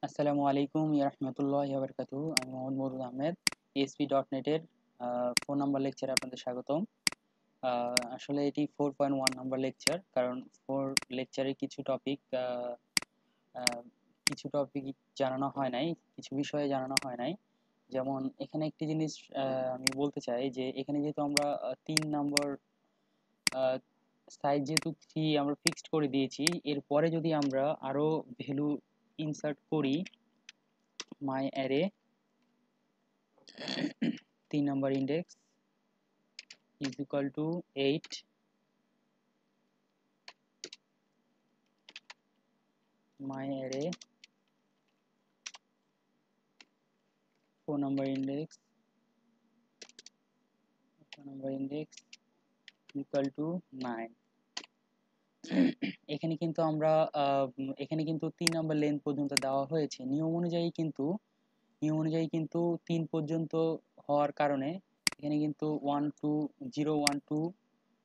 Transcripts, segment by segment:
আসসালামু আলাইকুম রাহমাতুল্লাহি ওয়া বারাকাতুহু। আমি মোহাম্মদ মরুদ আহমেদ। ASP.NET এর 4 নাম্বার লেকচারে আপনাদের স্বাগতম। আসলে এটি 4.1 নাম্বার লেকচার, কারণ 4 লেকচারে কিছু টপিক জানানো হয় নাই, কিছু বিষয়ে জানানো হয় নাই। যেমন এখানে একটি জিনিস আমি বলতে চাই যে এখানে যেহেতু আমরা 3 নম্বর সাইজ যেহেতু 3 আমরা ফিক্সড করে দিয়েছি, এরপরে যদি আমরা আরো ভ্যালু ইনসার্ট করি my array 3 number index is equal to 8, my array 4 number index equal to 9। এখানে কিন্তু আমরা এখানে কিন্তু 3 নাম্বার লেন্থ পর্যন্ত দেওয়া হয়েছে। নিয়ম অনুযায়ী কিন্তু 3 পর্যন্ত হওয়ার কারণে এখানে কিন্তু 012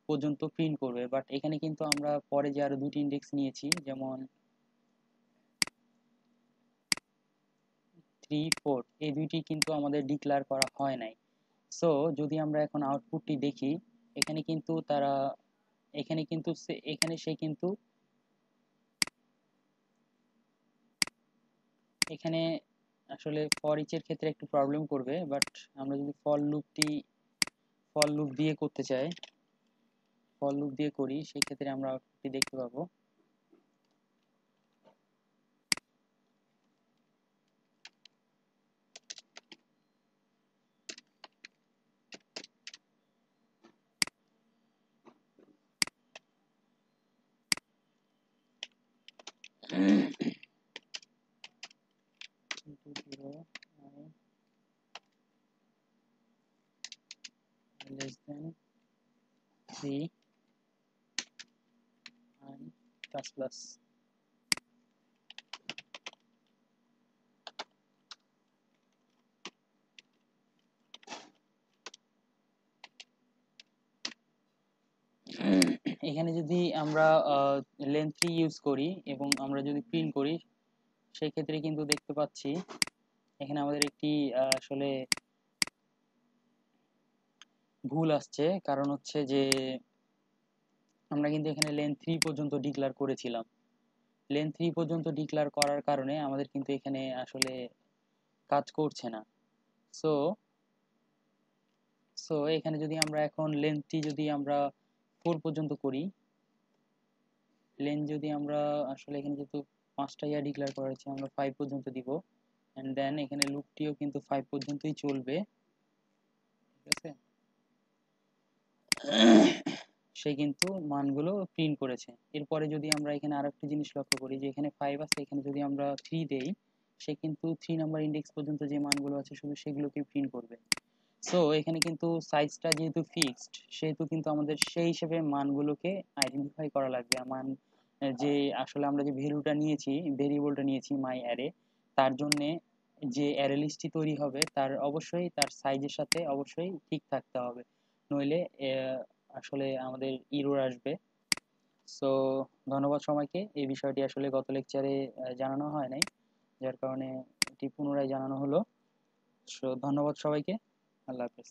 পর্যন্ত প্রিন্ট করবে, বাট এখানে কিন্তু আমরা পরে যে আরো দুটি ইন্ডেক্স নিয়েছি, যেমন 3, 4, এই দুইটি কিন্তু আমাদের ডিক্লেয়ার করা হয় নাই। সো যদি আমরা এখন আউটপুটটি দেখি, এখানে কিন্তু তারা এখানে আসলে ফর ইচ এর ক্ষেত্রে একটু প্রবলেম করবে, বাট আমরা যদি ফর লুপ দিয়ে করতে চাই, ফর লুপ দিয়ে করি, সেই ক্ষেত্রে আমরা আউটপুটটি দেখতে পাবো। less than 3 and plus plus। এখানে যদি আমরা লেন্থ 3 ইউজ করি এবং আমরা যদি প্রিন্ট করি, সেই ক্ষেত্রে কিন্তু দেখতে পাচ্ছি এখানে আমাদের একটি আসলে ভুল আসছে। কারণ হচ্ছে যে আমরা কিন্তু এখানে লেন্থ 3 পর্যন্ত ডিক্লেয়ার করেছিলাম। লেন্থ 3 পর্যন্ত ডিক্লেয়ার করার কারণে আমাদের কিন্তু এখানে আসলে কাজ করছে না। সো সো এখানে যদি আমরা এখন লেন্থটি যদি আমরা 4 পর্যন্ত করি, লেন্থ যদি আমরা আসলে এখানে যেহেতু 5টা ইয়ার ডিক্লেয়ার করা হয়েছে, আমরা 5 পর্যন্ত দিব, এন্ড দেন এখানে লুপটিও কিন্তু 5 পর্যন্তই চলবে, ঠিক আছে। সে কিন্তু মানগুলো প্রিন্ট করেছে। এরপরে যদি আমরা এখানে আরেকটা জিনিস লক্ষ্য করি যে এখানে 5 আছে, এখানে যদি আমরা 3 দেই, সে কিন্তু 3 নাম্বার ইন্ডেক্স পর্যন্ত যে মানগুলো আছে শুধু সেগুলোকে প্রিন্ট করবে। সো এখানে কিন্তু সাইজটা যেহেতু ফিক্সড, সেহেতু কিন্তু আমাদের সেই হিসেবে মানগুলোকে আইডেন্টিফাই করা লাগবে। যে আসলে আমরা যে ভেরিয়েবলটা নিয়েছি মাই অ্যারে, তার জন্য যে অ্যারে লিস্টটি তৈরি হবে তার অবশ্যই তার সাইজের সাথে অবশ্যই ঠিক থাকতে হবে, নইলে আসলে আমাদের ইরর আসবে। সো ধন্যবাদ সবাইকে। এই বিষয়টি আসলে গত লেকচারে জানানো হয় নাই, যার কারণে এটি পুনরায় জানানো হলো। সো ধন্যবাদ সবাইকে। আল্লাহ হাফেজ।